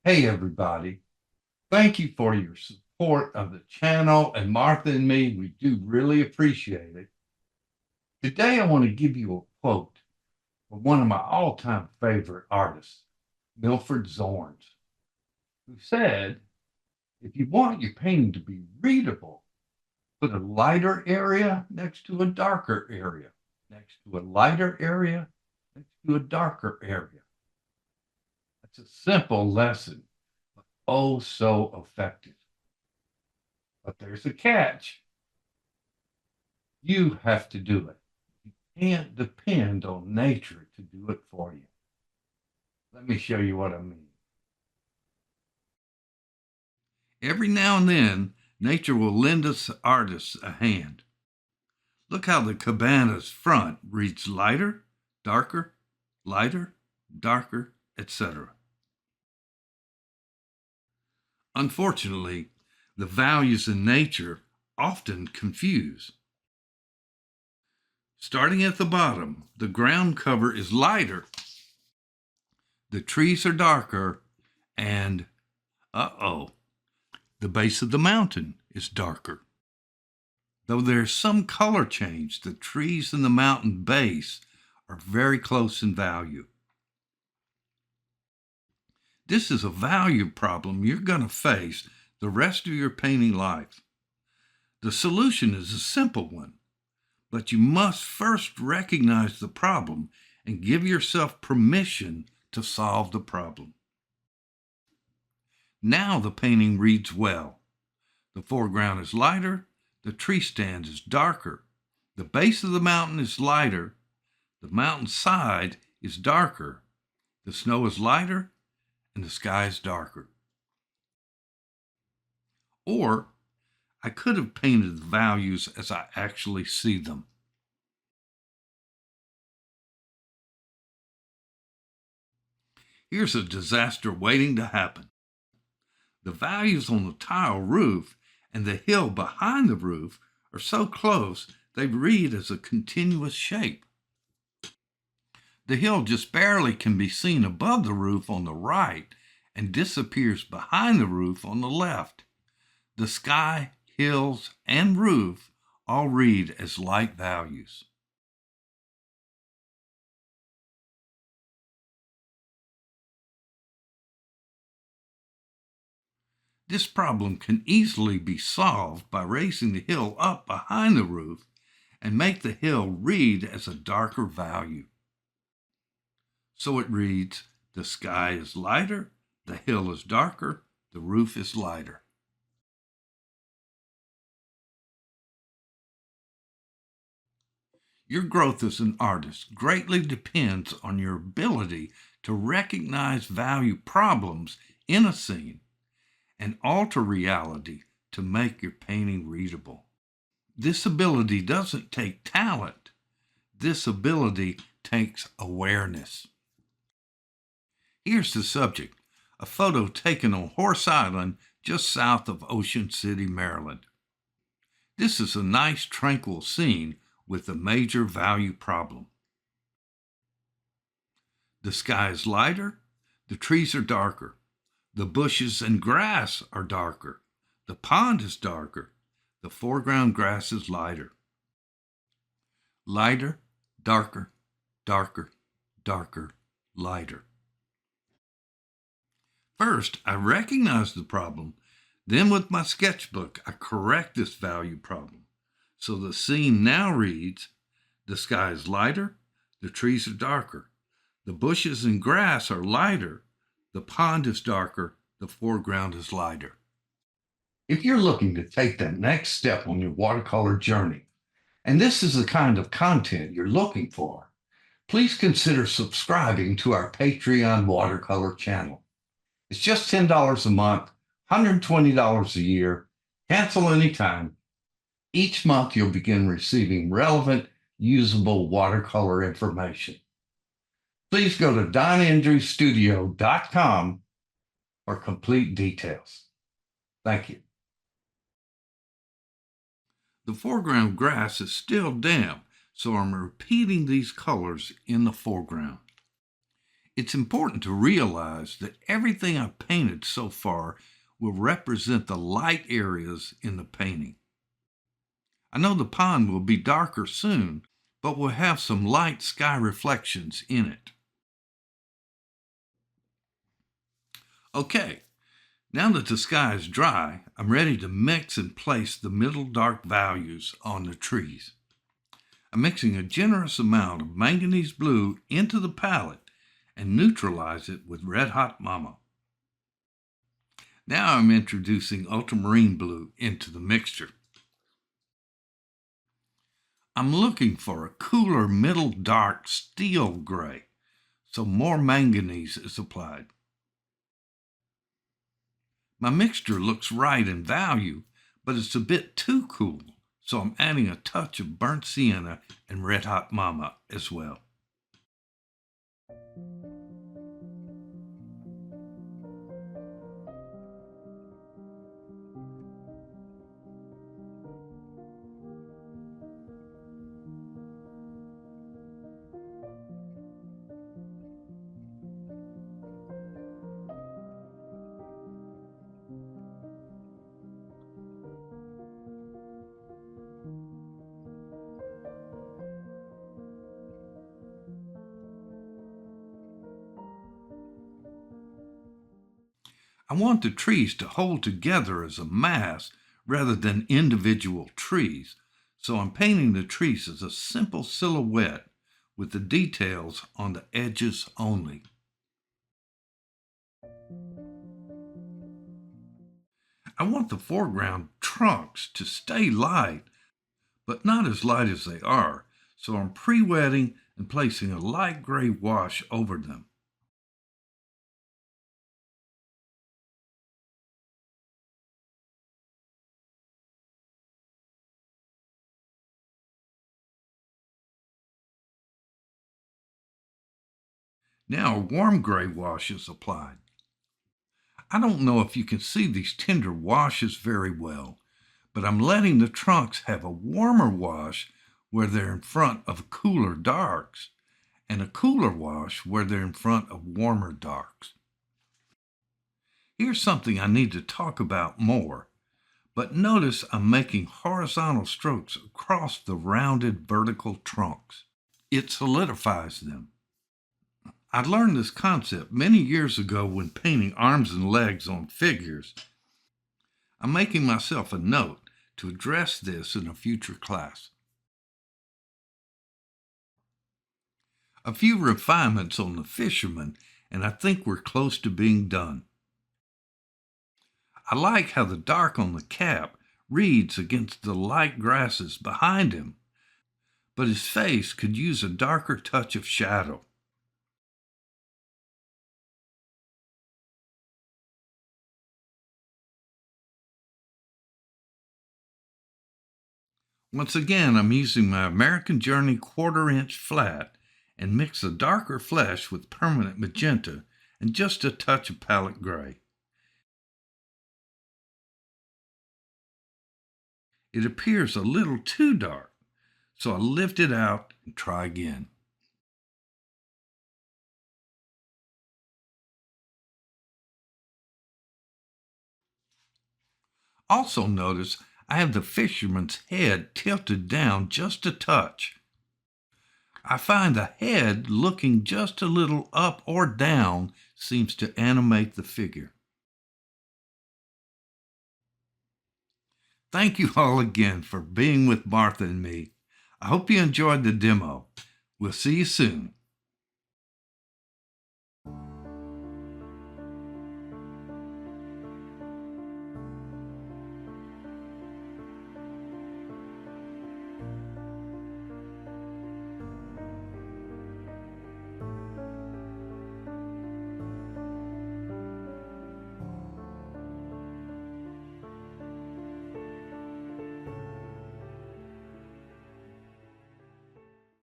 Hey, everybody. Thank you for your support of the channel and Martha and me. We do really appreciate it. Today, I want to give you a quote from one of my all-time favorite artists, Milford Zornes, who said, if you want your painting to be readable, put a lighter area next to a darker area, next to a lighter area, next to a darker area. That's a simple lesson, but oh so effective. But there's a catch. You have to do it. You can't depend on nature to do it for you. Let me show you what I mean. Every now and then, nature will lend us artists a hand. Look how the cabana's front reads lighter, darker, lighter, darker, etc. Unfortunately, the values in nature often confuse. Starting at the bottom, the ground cover is lighter, the trees are darker, and the base of the mountain is darker. Though there's some color change, the trees and the mountain base are very close in value. This is a value problem you're going to face the rest of your painting life. The solution is a simple one, but you must first recognize the problem and give yourself permission to solve the problem. Now the painting reads well. The foreground is lighter, the tree stand is darker, the base of the mountain is lighter, the mountain side is darker, the snow is lighter, and the sky is darker. Or I could have painted the values as I actually see them. Here's a disaster waiting to happen. The values on the tile roof and the hill behind the roof are so close they read as a continuous shape. The hill just barely can be seen above the roof on the right and disappears behind the roof on the left. The sky, hills, and roof all read as light values. This problem can easily be solved by raising the hill up behind the roof and make the hill read as a darker value. So it reads, the sky is lighter, the hill is darker, the roof is lighter. Your growth as an artist greatly depends on your ability to recognize value problems in a scene and alter reality to make your painting readable. This ability doesn't take talent. This ability takes awareness. Here's the subject, a photo taken on Horse Island just south of Ocean City, Maryland. This is a nice tranquil scene with a major value problem. The sky is lighter, the trees are darker, the bushes and grass are darker, the pond is darker, the foreground grass is lighter. Lighter, darker, darker, darker, lighter. First, I recognize the problem. Then with my sketchbook, I correct this value problem. So the scene now reads, the sky is lighter, the trees are darker, the bushes and grass are lighter, the pond is darker, the foreground is lighter. If you're looking to take that next step on your watercolor journey, and this is the kind of content you're looking for, please consider subscribing to our Patreon watercolor channel. It's just $10 a month, $120 a year, cancel anytime. Each month you'll begin receiving relevant, usable watercolor information. Please go to donandrewstudio.com for complete details. Thank you. The foreground grass is still damp, so I'm repeating these colors in the foreground. It's important to realize that everything I've painted so far will represent the light areas in the painting. I know the pond will be darker soon, but will have some light sky reflections in it. Okay, now that the sky is dry, I'm ready to mix and place the middle dark values on the trees. I'm mixing a generous amount of manganese blue into the palette and neutralize it with Red Hot Mama. Now I'm introducing ultramarine blue into the mixture. I'm looking for a cooler middle dark steel gray, so more manganese is applied. My mixture looks right in value, but it's a bit too cool, so I'm adding a touch of burnt sienna and Red Hot Mama as well. I want the trees to hold together as a mass rather than individual trees, so I'm painting the trees as a simple silhouette with the details on the edges only. I want the foreground trunks to stay light, but not as light as they are, so I'm pre-wetting and placing a light gray wash over them. Now a warm gray wash is applied. I don't know if you can see these tender washes very well, but I'm letting the trunks have a warmer wash where they're in front of cooler darks, and a cooler wash where they're in front of warmer darks. Here's something I need to talk about more, but notice I'm making horizontal strokes across the rounded vertical trunks. It solidifies them. I learned this concept many years ago when painting arms and legs on figures. I'm making myself a note to address this in a future class. A few refinements on the fisherman, and I think we're close to being done. I like how the dark on the cap reads against the light grasses behind him, but his face could use a darker touch of shadow. Once again, I'm using my American Journey 1/4" flat and mix the darker flesh with permanent magenta and just a touch of palette gray. It appears a little too dark, so I lift it out and try again. Also notice I have the fisherman's head tilted down just a touch. I find the head looking just a little up or down seems to animate the figure. Thank you all again for being with Martha and me. I hope you enjoyed the demo. We'll see you soon.